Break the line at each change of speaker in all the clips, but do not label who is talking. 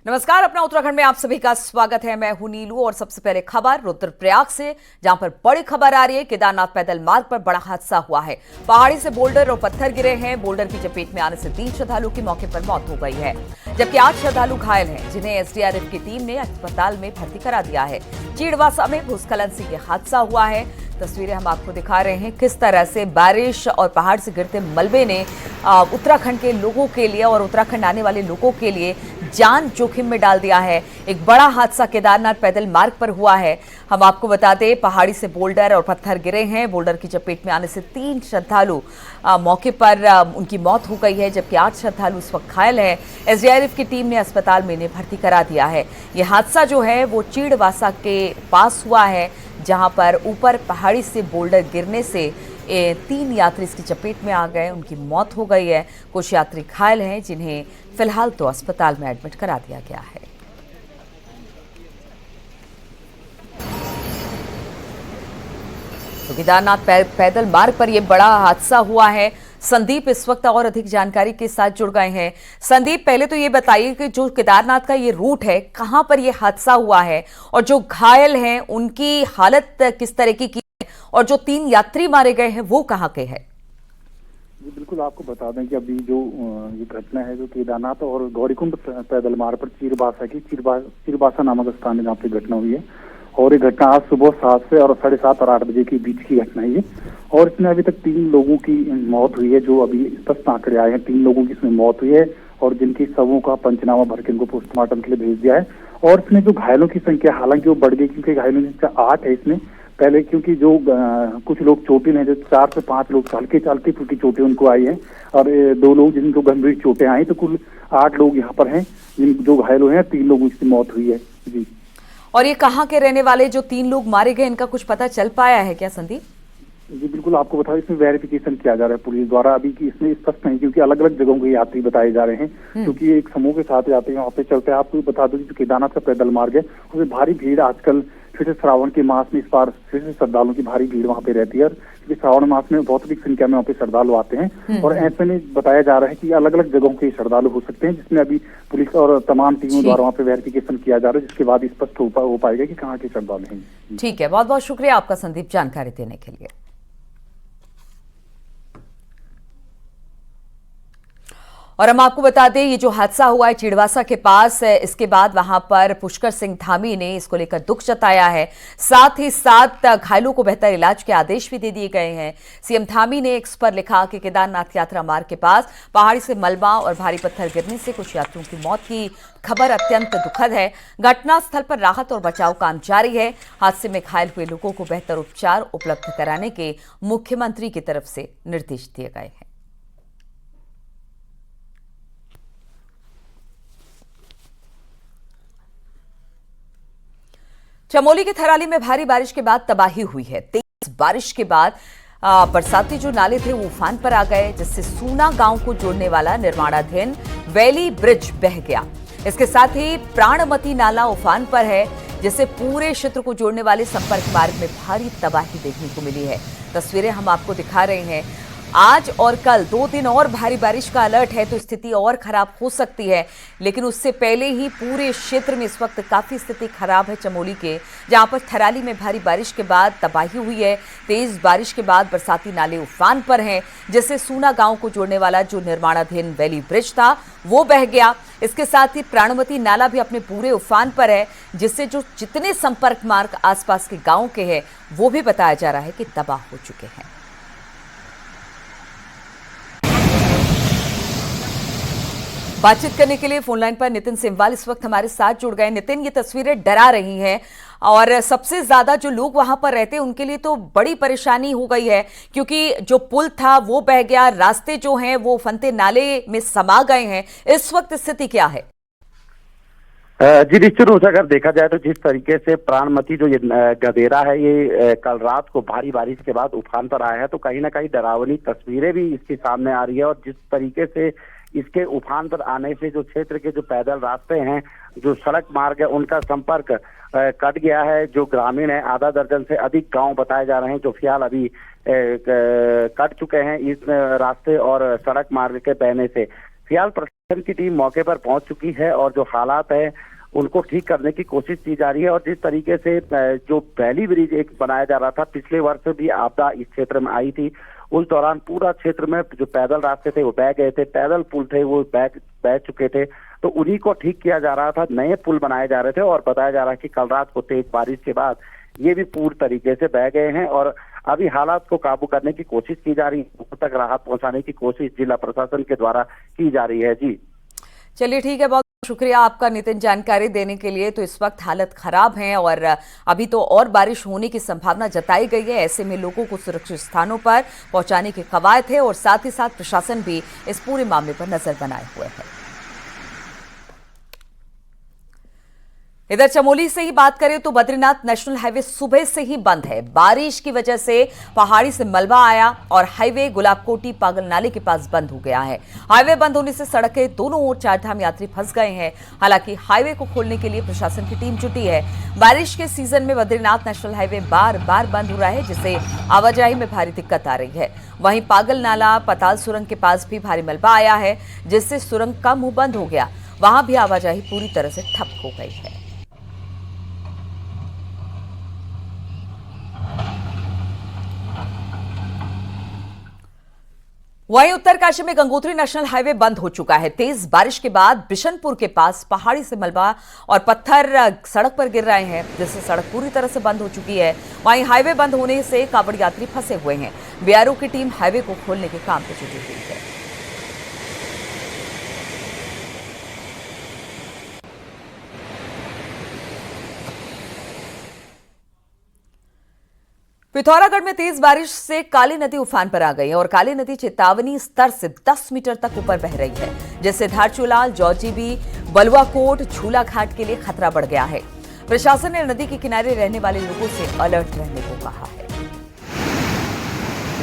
नमस्कार। अपना उत्तराखंड में आप सभी का स्वागत है। मैं हूं नीलू और सबसे पहले खबर रुद्रप्रयाग से, जहां पर बड़ी खबर आ रही है। केदारनाथ पैदल मार्ग पर बड़ा हादसा हुआ है। पहाड़ी से बोल्डर और पत्थर गिरे हैं। बोल्डर की चपेट में आने से 3 श्रद्धालुओं की मौके पर मौत हो गई है, जबकि 8 श्रद्धालु घायल हैं, जिन्हें एसडीआरएफ की टीम ने अस्पताल में भर्ती करा दिया है। चीड़वासा में भूस्खलन से यह हादसा हुआ है। तस्वीरें हम आपको दिखा रहे हैं किस तरह से बारिश और पहाड़ से गिरते मलबे ने उत्तराखंड के लोगों के लिए और उत्तराखंड आने वाले लोगों के लिए जान जोखिम में डाल दिया है। एक बड़ा हादसा केदारनाथ पैदल मार्ग पर हुआ है। हम आपको बता दें, पहाड़ी से बोल्डर और पत्थर गिरे हैं। बोल्डर की चपेट में आने से 3 श्रद्धालु मौके पर उनकी मौत हो गई है, जबकि 8 श्रद्धालु इस वक्त घायल है। एसडीआरएफ की टीम ने अस्पताल में इन्हें भर्ती करा दिया है। यह हादसा जो है वो चीड़वासा के पास हुआ है, जहां पर ऊपर पहाड़ी से बोल्डर गिरने से 3 यात्री इसकी चपेट में आ गए, उनकी मौत हो गई है। कुछ यात्री घायल हैं, जिन्हें फिलहाल तो अस्पताल में एडमिट करा दिया गया है। तो केदारनाथ पैदल मार्ग पर यह बड़ा हादसा हुआ है। संदीप इस वक्त और अधिक जानकारी के साथ जुड़ गए हैं। संदीप, पहले तो ये बताइए कि जो केदारनाथ का ये रूट है, कहां पर यह हादसा हुआ है और जो घायल हैं उनकी हालत किस तरह की है, और जो 3 यात्री मारे गए हैं वो कहां के हैं?
जी बिल्कुल, आपको बता दें कि अभी जो ये घटना है जो केदारनाथ और गौरीकुंड पैदल मार्ग पर चीरबासा नामक स्थान है जहाँ पे घटना हुई है। और ये घटना आज सुबह 7 से और 7:30 और 8 बजे के बीच की घटना है ये। और इसमें अभी तक 3 लोगों की मौत हुई है, जो अभी स्पष्ट आंकड़े आए हैं। 3 लोगों की इसमें मौत हुई है और जिनकी शवों का पंचनामा भर के इनको पोस्टमार्टम के लिए भेज दिया है। और इसमें जो घायलों की संख्या हालांकि वो बढ़ गई, क्योंकि घायलों की संख्या 8 है इसमें पहले, क्योंकि जो कुछ लोग चोटिल हैं, जो 4 से 5 लोग हल्की फुल्की चोटें उनको आई हैं और 2 लोग जिनको गंभीर चोटें आई, तो कुल 8 लोग यहाँ पर हैं जो घायल हुए हैं। 3 लोगों की मौत हुई है। जी,
और ये कहाँ के रहने वाले जो 3 लोग मारे गए, इनका कुछ पता चल पाया है क्या संदीप?
जी बिल्कुल, आपको बता दें इसमें वेरिफिकेशन किया जा रहा है पुलिस द्वारा अभी कि इसमें स्पष्ट नहीं, क्योंकि अलग अलग जगहों के यात्री बताए जा रहे हैं। क्योंकि एक समूह के साथ यात्री वहाँ पे चलते हैं। आपको बता दो कि केदारनाथ का पैदल मार्ग है, उसमें भारी भीड़ आजकल फिर से श्रावण के मास में इस बार फिर से श्रद्धालुओं की भारी भीड़ वहाँ पे रहती है। क्योंकि श्रावण मास में बहुत अधिक संख्या में वहाँ पे श्रद्धालु आते हैं और ऐसे में बताया जा रहा है कि अलग अलग जगहों के श्रद्धालु हो सकते हैं, जिसमें अभी पुलिस और तमाम टीमों द्वारा वहाँ पे वेरिफिकेशन किया जा रहा है, जिसके बाद स्पष्ट हो पाएगा कि कहाँ के श्रद्धालु हैं।
ठीक है, बहुत बहुत शुक्रिया आपका संदीप जानकारी देने के लिए। और हम आपको बता दें, ये जो हादसा हुआ है चीड़वासा के पास, इसके बाद वहां पर पुष्कर सिंह धामी ने इसको लेकर दुख जताया है। साथ ही साथ घायलों को बेहतर इलाज के आदेश भी दे दिए गए हैं। सीएम धामी ने एक्स पर लिखा कि केदारनाथ यात्रा मार्ग के पास पहाड़ी से मलबा और भारी पत्थर गिरने से कुछ यात्रियों की मौत की खबर अत्यंत दुखद है। घटनास्थल पर राहत और बचाव काम जारी है। हादसे में घायल हुए लोगों को बेहतर उपचार उपलब्ध कराने के मुख्यमंत्री की तरफ से निर्देश दिए गए हैं। चमोली के थराली में भारी बारिश के बाद तबाही हुई है। तेज बारिश के बाद बरसाती जो नाले थे वो उफान पर आ गए, जिससे सूना गांव को जोड़ने वाला निर्माणाधीन वैली ब्रिज बह गया। इसके साथ ही प्राणमती नाला उफान पर है, जिससे पूरे क्षेत्र को जोड़ने वाले संपर्क मार्ग में भारी तबाही देखने को मिली है। तस्वीरें हम आपको दिखा रहे हैं। आज और कल 2 दिन और भारी बारिश का अलर्ट है, तो स्थिति और खराब हो सकती है। लेकिन उससे पहले ही पूरे क्षेत्र में इस वक्त काफी स्थिति खराब है चमोली के, जहां पर थराली में भारी बारिश के बाद तबाही हुई है। तेज बारिश के बाद बरसाती नाले उफान पर हैं, जिससे सूना गांव को जोड़ने वाला जो निर्माणाधीन वैली ब्रिज था वो बह गया। इसके साथ ही प्राणमती नाला भी अपने पूरे उफान पर है, जिससे जो जितने संपर्क मार्ग आसपास के गांव के हैं वो भी बताया जा रहा है कि तबाह हो चुके हैं। बातचीत करने के लिए फोनलाइन पर नितिन सिमवाल इस वक्त हमारे साथ जुड़ गए। नितिन, ये तस्वीरें डरा रही हैं और सबसे ज्यादा जो लोग वहां पर रहते हैं उनके लिए तो बड़ी परेशानी हो गई है, क्योंकि जो पुल था वो बह गया, रास्ते जो हैं वो फंते नाले में समा गए हैं। इस वक्त स्थिति क्या है?
जी निश्चित रूप से अगर देखा जाए तो जिस तरीके से प्राणमती जो ये गदेरा है ये कल रात को भारी बारिश के बाद उफान पर आया है, तो कहीं ना कहीं डरावनी तस्वीरें भी इसके सामने आ रही है। और जिस तरीके से इसके उफान पर आने से जो क्षेत्र के जो पैदल रास्ते हैं, जो सड़क मार्ग है, उनका संपर्क कट गया है। जो ग्रामीण है, आधा दर्जन से अधिक गांव बताए जा रहे हैं जो फिलहाल अभी कट चुके हैं इस रास्ते और सड़क मार्ग के बहने से। फिलहाल की टीम मौके पर पहुंच चुकी है और जो हालात है उनको ठीक करने की कोशिश की जा रही है। और जिस तरीके से जो पहली ब्रिज एक बनाया जा रहा था, पिछले वर्ष भी आपदा इस क्षेत्र में आई थी, उस दौरान पूरा क्षेत्र में जो पैदल रास्ते थे वो बह गए थे, पैदल पुल थे वो बह चुके थे, तो उन्हीं को ठीक किया जा रहा था। नए पुल बनाए जा रहे थे और बताया जा रहा है कि कल रात को तेज बारिश के बाद ये भी पूरी तरीके से बह गए हैं और अभी हालात को काबू करने की कोशिश की जा रही है। लोगों तक राहत पहुंचाने की कोशिश जिला प्रशासन के द्वारा की जा रही है। जी
चलिए ठीक है, बहुत शुक्रिया आपका नितिन जानकारी देने के लिए। तो इस वक्त हालत खराब है और अभी तो और बारिश होने की संभावना जताई गई है। ऐसे में लोगों को सुरक्षित स्थानों पर पहुंचाने की कवायद है और साथ ही साथ प्रशासन भी इस पूरे मामले पर नजर बनाए हुए है। इधर चमोली से ही बात करें तो बद्रीनाथ नेशनल हाईवे सुबह से ही बंद है। बारिश की वजह से पहाड़ी से मलबा आया और हाईवे गुलाबकोटी पागल नाले के पास बंद हो गया है। हाईवे बंद होने से सड़क के दोनों ओर चारधाम यात्री फंस गए हैं। हालांकि हाईवे को खोलने के लिए प्रशासन की टीम जुटी है। बारिश के सीजन में बद्रीनाथ नेशनल हाईवे बार बार बंद हो रहा है, जिससे आवाजाही में भारी दिक्कत आ रही है। वहीं पागल नाला पताल सुरंग के पास भी भारी मलबा आया है, जिससे सुरंग का मुंह बंद हो गया। वहां भी आवाजाही पूरी तरह से ठप हो गई है। वहीं उत्तरकाशी में गंगोत्री नेशनल हाईवे बंद हो चुका है। तेज बारिश के बाद बिशनपुर के पास पहाड़ी से मलबा और पत्थर सड़क पर गिर रहे हैं, जिससे सड़क पूरी तरह से बंद हो चुकी है। वहीं हाईवे बंद होने से कांवड़ यात्री फंसे हुए हैं। बीआरओ की टीम हाईवे को खोलने के काम पर जुटी हुई है। पिथौरागढ़ में तेज बारिश से काली नदी उफान पर आ गई है और काली नदी चेतावनी स्तर से 10 मीटर तक ऊपर बह रही है, जिससे धारचूला, जौजीबी, बलुआकोट, झूला घाट के लिए खतरा बढ़ गया है। प्रशासन ने नदी के किनारे रहने वाले लोगों से अलर्ट रहने को कहा है।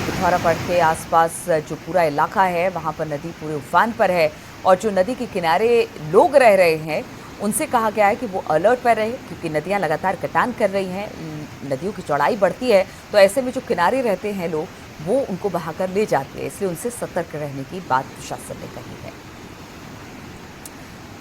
पिथौरागढ़ के आसपास जो पूरा इलाका है वहां पर नदी पूरे उफान पर है और जो नदी के किनारे लोग रह रहे हैं उनसे कहा गया है कि वो अलर्ट पर रहे, क्योंकि नदियां लगातार कटान कर रही हैं, नदियों की चौड़ाई बढ़ती है, तो ऐसे में जो किनारे रहते हैं लोग वो उनको बहाकर ले जाते हैं, इसलिए उनसे सतर्क रहने की बात प्रशासन ने कही है।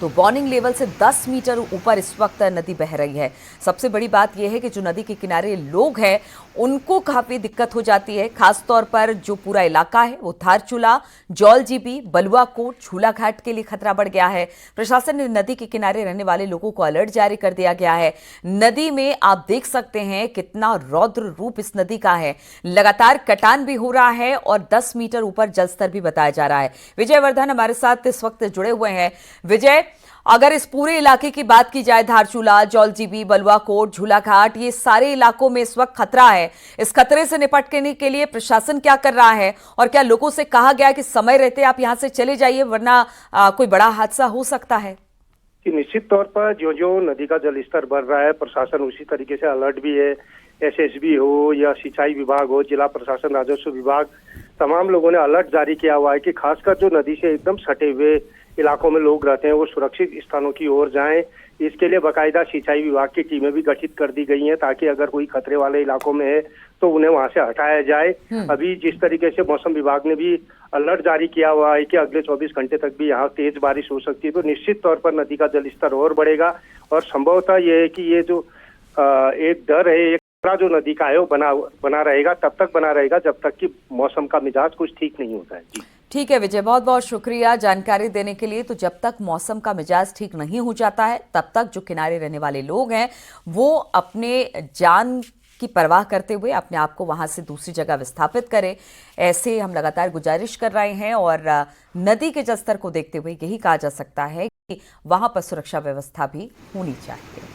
तो वार्निंग लेवल से 10 मीटर ऊपर इस वक्त नदी बह रही है। सबसे बड़ी बात यह है कि जो नदी के किनारे लोग हैं उनको काफी दिक्कत हो जाती है, खासतौर पर जो पूरा इलाका है वो धारचूला, जौलजीबी, बलुआकोट, झूला घाट के लिए खतरा बढ़ गया है। प्रशासन ने नदी के किनारे रहने वाले लोगों को अलर्ट जारी कर दिया गया है। नदी में आप देख सकते हैं कितना रौद्र रूप इस नदी का है, लगातार कटान भी हो रहा है और 10 मीटर ऊपर जलस्तर भी बताया जा रहा है। विजय वर्धन हमारे साथ इस वक्त जुड़े हुए हैं। विजय, अगर इस पूरे इलाके की बात की जाए, धारचूला, जौलजीबी, बलुआकोट, झूला घाट, ये सारे इलाकों में इस वक्त खतरा है। इस खतरे से निपटने के लिए प्रशासन क्या कर रहा है और क्या लोगों से कहा गया है कि समय रहते आप यहां से चले जाइए वरना कोई बड़ा हादसा हो सकता है?
निश्चित तौर पर जो जो नदी का जलस्तर बढ़ रहा है, प्रशासन उसी तरीके से अलर्ट भी है। एसएसबी हो या सिंचाई विभाग हो, जिला प्रशासन, राजस्व विभाग, तमाम लोगों ने अलर्ट जारी किया हुआ है कि खासकर जो नदी से एकदम सटे हुए इलाकों में लोग रहते हैं वो सुरक्षित स्थानों की ओर जाएं। इसके लिए बाकायदा सिंचाई विभाग की टीमें भी गठित कर दी गई हैं, ताकि अगर कोई खतरे वाले इलाकों में है तो उन्हें वहां से हटाया जाए। अभी जिस तरीके से मौसम विभाग ने भी अलर्ट जारी किया हुआ है कि अगले 24 घंटे तक भी यहाँ तेज बारिश हो सकती है, तो निश्चित तौर पर नदी का जलस्तर और बढ़ेगा और संभवतः ये है कि ये जो एक डर है, एक खतरा जो नदी का है वो बना रहेगा, तब तक बना रहेगा जब तक कि मौसम का मिजाज कुछ ठीक नहीं होता है। जी
ठीक है विजय, बहुत बहुत शुक्रिया जानकारी देने के लिए। तो जब तक मौसम का मिजाज ठीक नहीं हो जाता है तब तक जो किनारे रहने वाले लोग हैं वो अपने जान की परवाह करते हुए अपने आप को वहां से दूसरी जगह विस्थापित करें, ऐसे हम लगातार गुजारिश कर रहे हैं। और नदी के जलस्तर को देखते हुए यही कहा जा सकता है कि वहां पर सुरक्षा व्यवस्था भी होनी चाहिए।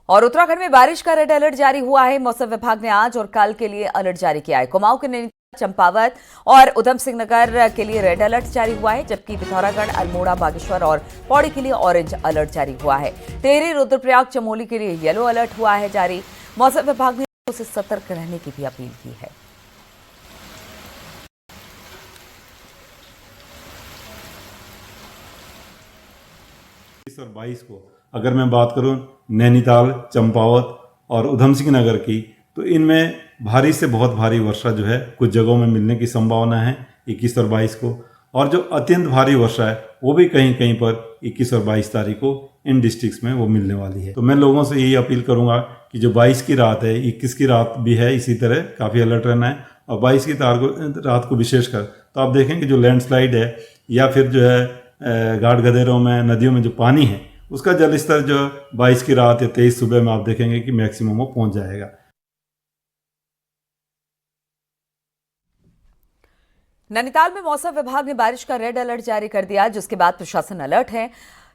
और उत्तराखंड में बारिश का रेड अलर्ट जारी हुआ है। मौसम विभाग ने आज और कल के लिए अलर्ट जारी किया है। कुमाऊं के नैनीताल, चंपावत और उधम सिंह नगर के लिए रेड अलर्ट जारी हुआ है, जबकि पिथौरागढ़, अल्मोड़ा, बागेश्वर और पौड़ी के लिए ऑरेंज अलर्ट जारी हुआ है। टिहरी, रुद्रप्रयाग, चमोली के लिए येलो अलर्ट हुआ है जारी। मौसम विभाग ने उसे सतर्क रहने की भी अपील की है।
22 को अगर मैं बात करूं नैनीताल, चंपावत और उधम सिंह नगर की, तो इनमें भारी से बहुत भारी वर्षा जो है कुछ जगहों में मिलने की संभावना है, 21 और 22 को, और जो अत्यंत भारी वर्षा है वो भी कहीं कहीं पर 21 और 22 तारीख को इन डिस्ट्रिक्ट्स में वो मिलने वाली है। तो मैं लोगों से यही अपील करूंगा कि जो 22 की रात है, 21 की रात भी है, इसी तरह काफ़ी अलर्ट रहना है, और 22 की रात को विशेषकर तो आप देखें कि जो लैंडस्लाइड है या फिर जो है घाट गदेरों में, नदियों में जो पानी है, उसका जल स्तर जो 22 की रात या 23 सुबह में आप देखेंगे कि मैक्सिमम वो पहुंच जाएगा।
नैनीताल में मौसम विभाग ने बारिश का रेड अलर्ट जारी कर दिया, जिसके बाद प्रशासन अलर्ट है।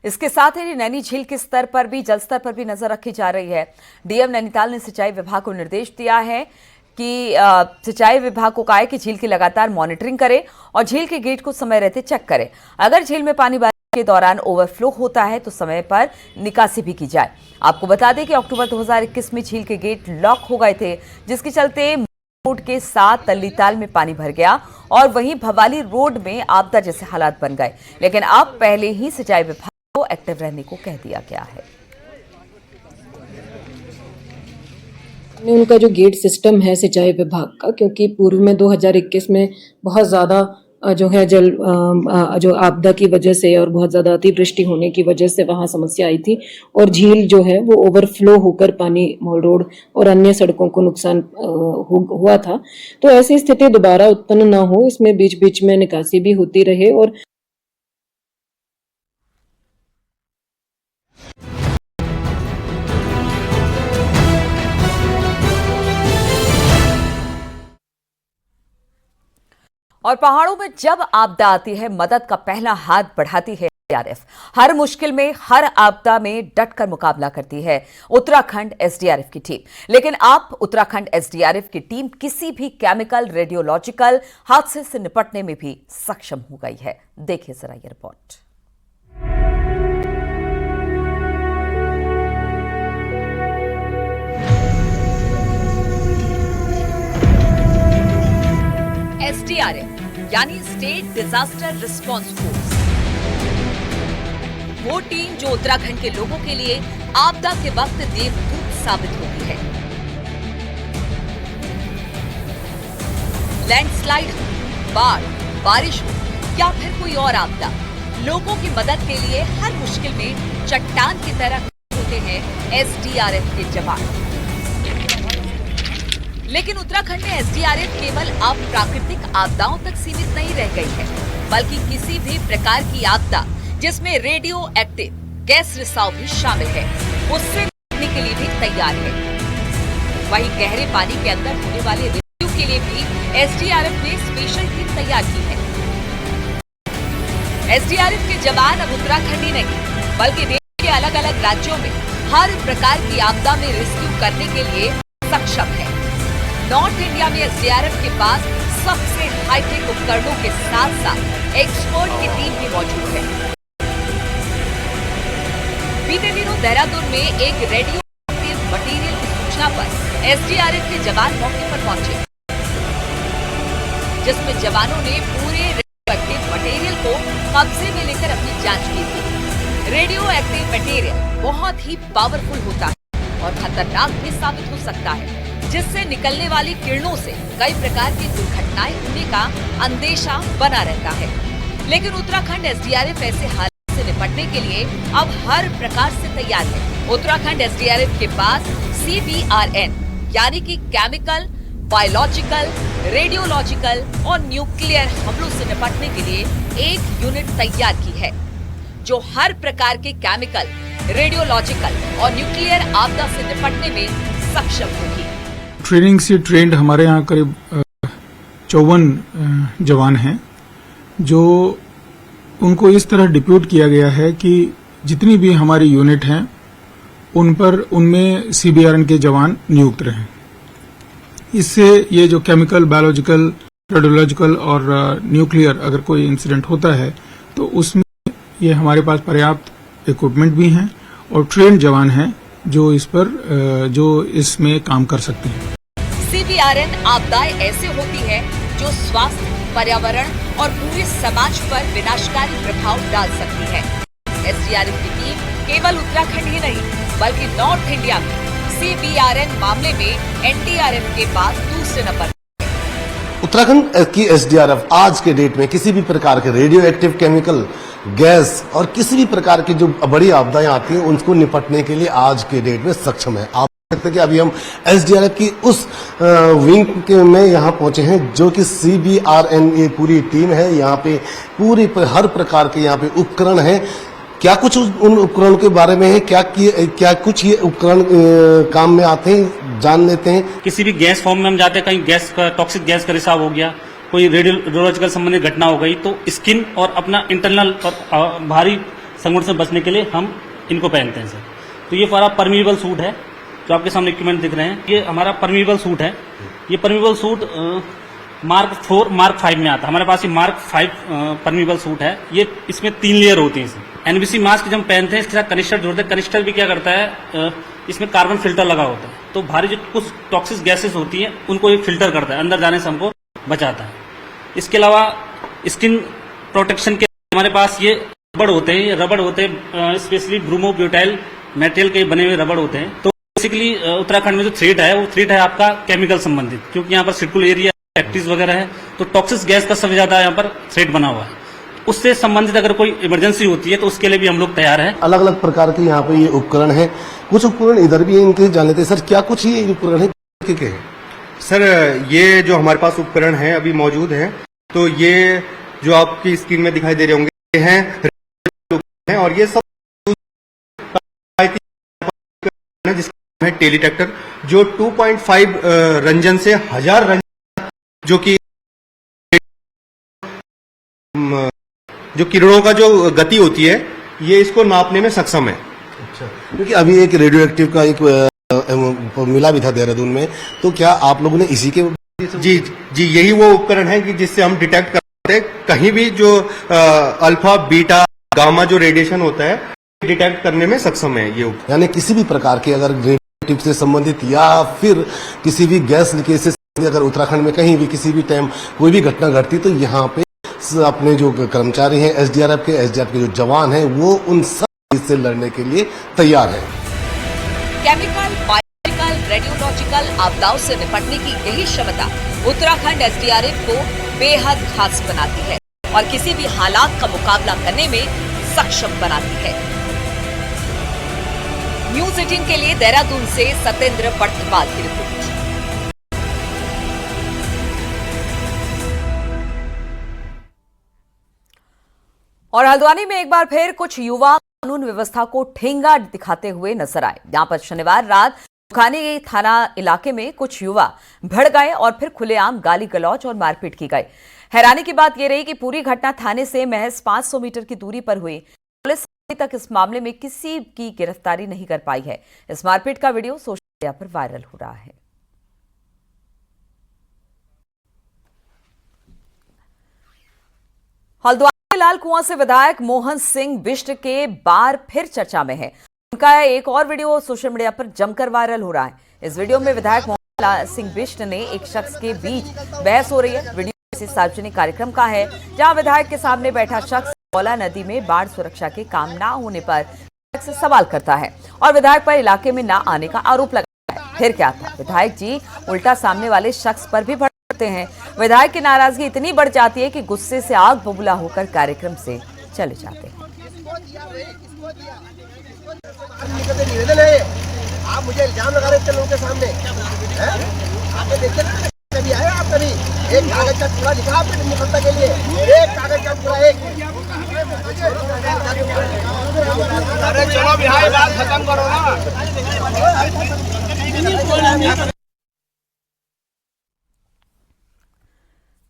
इसके साथ ही नैनी झील के स्तर पर भी, जल स्तर पर भी नजर रखी जा रही है। डीएम नैनीताल ने सिंचाई विभाग को निर्देश दिया है कि सिंचाई विभाग को कहा है कि झील की लगातार मॉनिटरिंग करे और झील के गेट को समय रहते चेक करे। अगर झील में पानी बारिश के दौरान ओवरफ्लो होता है तो समय पर निकासी भी की जाए। आपको बता दें कि अक्टूबर 2021 में झील के गेट लॉक हो गए थे, जिसके चलते रोड के साथ तल्लीताल में पानी भर गया और वहीं भवाली रोड में आपदा जैसे हालात बन गए। लेकिन अब पहले ही सिंचाई विभाग को एक्टिव रहने को कह दिया गया है।
उनका जो गेट सिस्टम है सिंचाई विभाग का, क्योंकि पूर्व में 2021 में बहुत ज़्यादा जो है जो आपदा की वजह से और बहुत ज़्यादा अतिवृष्टि होने की वजह से वहाँ समस्या आई थी और झील जो है वो ओवरफ्लो होकर पानी मॉल रोड और अन्य सड़कों को नुकसान हुआ था। तो ऐसी स्थिति दोबारा उत्पन्न ना हो, इसमें बीच बीच में निकासी भी होती रहे। और
पहाड़ों में जब आपदा आती है, मदद का पहला हाथ बढ़ाती है एसडीआरएफ। हर मुश्किल में, हर आपदा में डटकर मुकाबला करती है उत्तराखंड एसडीआरएफ की टीम। लेकिन अब उत्तराखंड एसडीआरएफ की टीम किसी भी केमिकल, रेडियोलॉजिकल हादसे से निपटने में भी सक्षम हो गई है। देखिए जरा ये रिपोर्ट। एसडीआरएफ यानी स्टेट डिजास्टर रिस्पांस फोर्स, वो टीम जो उत्तराखंड के लोगों के लिए आपदा के वक्त देवदूत साबित होती है। लैंडस्लाइड हो, बाढ़, बारिश हो या फिर कोई और आपदा, लोगों की मदद के लिए हर मुश्किल में चट्टान की तरह होते हैं एसडीआरएफ के जवान। लेकिन उत्तराखंड में एसडीआरएफ केवल अब प्राकृतिक आपदाओं तक सीमित नहीं रह गई है, बल्कि किसी भी प्रकार की आपदा जिसमें रेडियो एक्टिव गैस रिसाव भी शामिल है, उससे निपटने के लिए भी तैयार है। वहीं गहरे पानी के अंदर होने वाले रेस्क्यू के लिए भी एसडीआरएफ ने स्पेशल टीम तैयार की है। एसडीआरएफ के जवान अब उत्तराखंड ही नहीं, बल्कि देश के अलग अलग राज्यों में हर प्रकार की आपदा में रेस्क्यू करने के लिए सक्षम है। नॉर्थ इंडिया में एसडीआरएफ के पास सबसे हाईटेक उपकरणों के साथ साथ एक्सपर्ट की टीम भी मौजूद है। बीते दिनों देहरादून में एक रेडियो एक्टिव मटेरियल की सूचना पर एसडीआरएफ के जवान मौके पर पहुंचे, जिसमें जवानों ने पूरे रेडियो एक्टिव मटेरियल को कब्जे में लेकर अपनी जांच की थी। रेडियो एक्टिव मटेरियल बहुत ही पावरफुल होता है और खतरनाक भी साबित हो सकता है, जिससे निकलने वाली किरणों से कई प्रकार की दुर्घटनाएं होने का अंदेशा बना रहता है। लेकिन उत्तराखंड एसडीआरएफ ऐसे हालात से निपटने के लिए अब हर प्रकार से तैयार है। उत्तराखंड एसडीआरएफ के पास CBRN यानी कि केमिकल, बायोलॉजिकल, रेडियोलॉजिकल और न्यूक्लियर हमलों से निपटने के लिए एक यूनिट तैयार की है, जो हर प्रकार के केमिकल, रेडियोलॉजिकल और न्यूक्लियर आपदा से निपटने में सक्षम होगी।
ट्रेनिंग से ट्रेंड हमारे यहाँ करीब 54 जवान हैं, जो उनको इस तरह डिप्यूट किया गया है कि जितनी भी हमारी यूनिट हैं उनमें CBRN के जवान नियुक्त रहें। इससे ये जो केमिकल, बायोलॉजिकल, रेडियोलॉजिकल और न्यूक्लियर अगर कोई इंसिडेंट होता है तो उसमें ये हमारे पास पर्याप्त इक्विपमेंट भी हैं और ट्रेंड जवान हैं जो इसमें काम कर सकते हैं।
CBRN आपदाएं ऐसे होती है जो स्वास्थ्य, पर्यावरण और पूरे समाज पर विनाशकारी प्रभाव डाल सकती है। एसडीआरएफ की टीम केवल उत्तराखंड ही नहीं, बल्कि नॉर्थ इंडिया में CBRN मामले में NDRF के बाद दूसरे नंबर।
उत्तराखंड की एसडीआरएफ आज के डेट में किसी भी प्रकार के रेडियो एक्टिव केमिकल, गैस और किसी भी प्रकार की जो बड़ी आपदाएं आती हैं उनको निपटने के लिए आज के डेट में सक्षम है। आप देख सकते हैं कि अभी हम एसडीआरएफ की उस विंग में यहाँ पहुंचे हैं जो कि CBRN पूरी टीम है। यहाँ पे पूरी हर प्रकार के यहाँ पे उपकरण हैं। क्या कुछ उन उपकरणों के बारे में है, क्या कुछ ये उपकरण काम में आते हैं, जान लेते हैं।
किसी भी गैस फॉर्म में हम जाते हैं, कहीं गैस का टॉक्सिक गैस का रिसाव हो गया, कोई रेडियोलॉजिकल संबंधित घटना हो गई, तो स्किन और अपना इंटरनल और भारी संकट से बचने के लिए हम इनको पहनते हैं सर। तो ये हमारा परमीबल सूट है जो आपके सामने इक्विपमेंट दिख रहे हैं, ये हमारा परमीबल सूट है। ये परमीबल सूट मार्क 4 मार्क 5 में आता है। हमारे पास ये मार्क 5 परमीबल सूट है। ये इसमें 3 लेयर होती हैं। NBC मास्क जब हम पहनते हैं इसके साथ कनिस्टर जोड़ते हैं। कनिस्टर भी क्या करता है, इसमें कार्बन फिल्टर लगा होता है, तो भारी जो कुछ टॉक्सिक गैसेस होती हैं उनको ये फिल्टर करता है, अंदर जाने से हमको बचाता है। इसके अलावा स्किन प्रोटेक्शन के हमारे पास ये रबड़ होते हैं। रबड़ होते हैं स्पेशली ब्रूमोब्यूटाइल मटेरियल के बने हुए रबड़ होते हैं। तो बेसिकली उत्तराखंड में जो थ्रेट है वो थ्रेट है आपका केमिकल संबंधित, क्योंकि यहाँ पर सिर्कुल एरिया फैक्ट्रीज वगैरह है, तो टॉक्सिक गैस का सबसे ज्यादा यहाँ पर थ्रेट बना हुआ है। उससे संबंधित अगर कोई इमरजेंसी होती है तो उसके लिए भी हम लोग तैयार हैं।
अलग अलग प्रकार के यहाँ पे ये उपकरण है। कुछ उपकरण इधर भी है, इनके जान लेते हैं। सर क्या कुछ ये उपकरण है, क्या है?
सर ये जो हमारे पास उपकरण है अभी मौजूद है, तो ये जो आपकी स्क्रीन में दिखाई दे रहे होंगे ये हैं और ये सब जिसका है टेलीटेक्टर, जो 2.5 रंजन से 1000 रंजन जो किरणों का जो गति होती है ये इसको नापने में सक्षम है।
अच्छा, क्योंकि अभी एक रेडियो एक्टिव का एक मिला भी था देहरादून में, तो क्या आप लोगों ने इसी के
जी यही वो उपकरण है कि जिससे हम डिटेक्ट करते हैं कहीं भी जो अल्फा बीटा गामा जो रेडिएशन होता है डिटेक्ट करने में सक्षम है ये।
यानी किसी भी प्रकार के अगर रेडियो से संबंधित या फिर किसी भी गैस लीकेज से अगर उत्तराखंड में कहीं भी किसी भी टाइम कोई भी घटना घटती तो यहाँ पे अपने जो कर्मचारी हैं एसडीआरएफ के जो जवान हैं वो उन सब से लड़ने के लिए तैयार है।
केमिकल, बायोलॉजिकल, रेडियोलॉजिकल आपदाओं से निपटने की यही क्षमता उत्तराखंड एसडीआरएफ को बेहद खास बनाती है और किसी भी हालात का मुकाबला करने में सक्षम बनाती है। न्यूज 18 के लिए देहरादून से सत्येंद्र बड़थपाल की रिपोर्ट। और हल्द्वानी में एक बार फिर कुछ युवा कानून व्यवस्था को ठेंगा दिखाते हुए नजर आए। यहां पर शनिवार रात मुखानी थाना इलाके में कुछ युवा भड़ गए और फिर खुलेआम गाली गलौज और मारपीट की गई। हैरानी की बात यह रही कि पूरी घटना थाने से महज 500 मीटर की दूरी पर हुई। पुलिस अभी तक इस मामले में किसी की गिरफ्तारी नहीं कर पाई है। इस मारपीट का वीडियो सोशल मीडिया पर वायरल हो रहा है। हल्द्वानी लाल कुआं से विधायक मोहन सिंह बिष्ट के बार फिर चर्चा में है। उनका एक और वीडियो सोशल मीडिया पर जमकर वायरल हो रहा है। इस वीडियो में विधायक मोहन सिंह बिष्ट ने एक शख्स के बीच बहस हो रही है। वीडियो किसी सार्वजनिक कार्यक्रम का है जहां विधायक के सामने बैठा शख्स कौला नदी में बाढ़ सुरक्षा के काम न होने पर से सवाल करता है और विधायक पर इलाके में न आने का आरोप लगाता है। फिर क्या था, विधायक जी उल्टा सामने वाले शख्स पर भी भड़कते हैं। विधायक की नाराजगी इतनी बढ़ जाती है कि गुस्से से आग बबूला होकर कार्यक्रम से चले जाते हैं।
आप मुझे इल्जाम लगा रहे थे लोगों के सामने, आपने देखे ना कभी आया आप कभी एक कागज का टुकड़ा लिखा आपने मुकद्दमा के लिए, एक कागज का टुकड़ा एक। अरे चलो बिहार बात खत्म करो ना।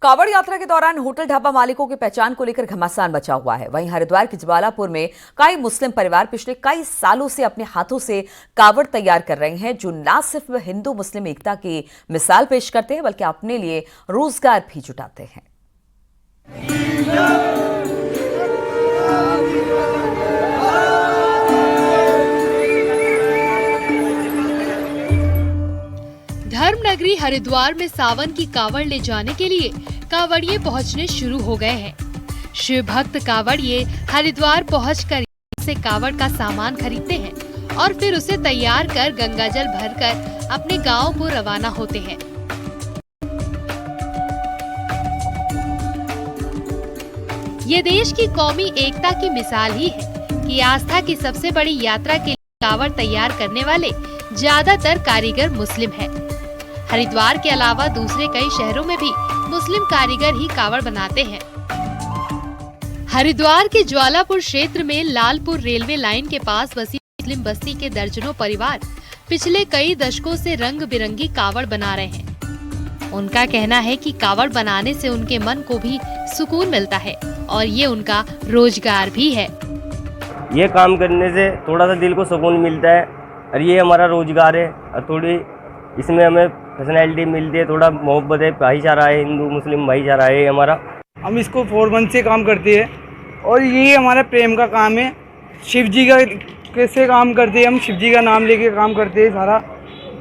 कावड़ यात्रा के दौरान होटल ढाबा मालिकों की पहचान को लेकर घमासान मचा हुआ है। वहीं हरिद्वार के ज्वालापुर में कई मुस्लिम परिवार पिछले कई सालों से अपने हाथों से कावड़ तैयार कर रहे हैं, जो न सिर्फ हिंदू मुस्लिम एकता की मिसाल पेश करते हैं बल्कि अपने लिए रोजगार भी जुटाते हैं।
धर्मनगरी हरिद्वार में सावन की कावड़ ले जाने के लिए कावड़िए पहुंचने शुरू हो गए हैं। शिव भक्त कावड़िए हरिद्वार पहुंचकर से कावड़ का सामान खरीदते हैं और फिर उसे तैयार कर गंगाजल भरकर अपने गांव को रवाना होते हैं। ये देश की कौमी एकता की मिसाल ही है कि आस्था की सबसे बड़ी यात्रा के लिए कावड़ तैयार करने वाले ज्यादातर कारीगर मुस्लिम हैं। हरिद्वार के अलावा दूसरे कई शहरों में भी मुस्लिम कारीगर ही कावड़ बनाते हैं। हरिद्वार के ज्वालापुर क्षेत्र में लालपुर रेलवे लाइन के पास बसी मुस्लिम बस्ती के दर्जनों परिवार पिछले कई दशकों से रंग बिरंगी कावड़ बना रहे हैं। उनका कहना है कि कावड़ बनाने से उनके मन को भी सुकून मिलता है और ये उनका रोजगार भी है।
ये काम करने से थोड़ा सा दिल को सुकून मिलता है और ये हमारा रोजगार है और थोड़ी इसमें हमें पर्सनैलिटी मिलती है, थोड़ा मोहब्बत है, भाईचारा है, हिंदू मुस्लिम भाईचारा है हमारा।
हम इसको 4 मंथ से काम करते हैं और ये हमारा प्रेम का काम है। शिव जी का कैसे काम करते हैं, हम शिव जी का नाम लेके काम करते हैं सारा।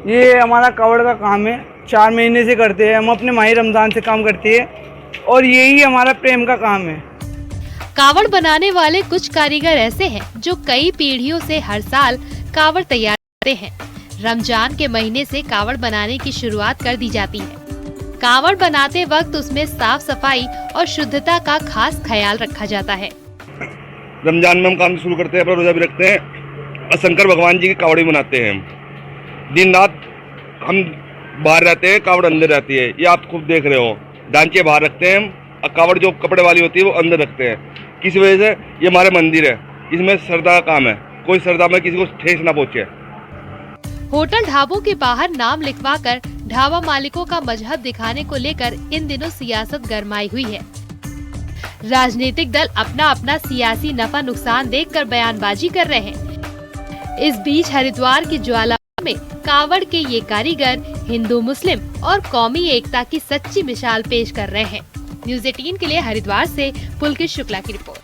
ये हमारा कावड़ का काम है, 4 महीने से करते हैं हम, अपने माही रमजान से काम करते हैं और यही हमारा प्रेम का काम है।
कावड़ बनाने वाले कुछ कारीगर ऐसे हैं जो कई पीढ़ियों से हर साल कावड़ तैयार करते हैं। रमजान के महीने से कावड़ बनाने की शुरुआत कर दी जाती है। कावड़ बनाते वक्त उसमें साफ सफाई और शुद्धता का खास ख्याल रखा जाता है।
रमजान में हम काम शुरू करते हैं, अपना रोजा भी रखते हैं और शंकर भगवान जी की कावड़ी बनाते हैं। दिन रात हम बाहर रहते हैं, कावड़ अंदर रहती है। ये आप खुद देख रहे हो, डांचे बाहर रखते हैं और कावड़ जो कपड़े वाली होती है वो अंदर रखते हैं। किस वजह से? ये हमारे मंदिर है, इसमें श्रद्धा का काम है, कोई श्रद्धा में किसी को ठेस ना पहुँचे।
होटल ढाबों के बाहर नाम लिखवाकर ढाबा मालिकों का मजहब दिखाने को लेकर इन दिनों सियासत गरमाई हुई है। राजनीतिक दल अपना अपना सियासी नफा नुकसान देखकर बयानबाजी कर रहे हैं। इस बीच हरिद्वार की ज्वालापुर में कावड़ के ये कारीगर हिंदू मुस्लिम और कौमी एकता की सच्ची मिसाल पेश कर रहे हैं। न्यूज़ 18 के लिए हरिद्वार से पुलकित शुक्ला की रिपोर्ट।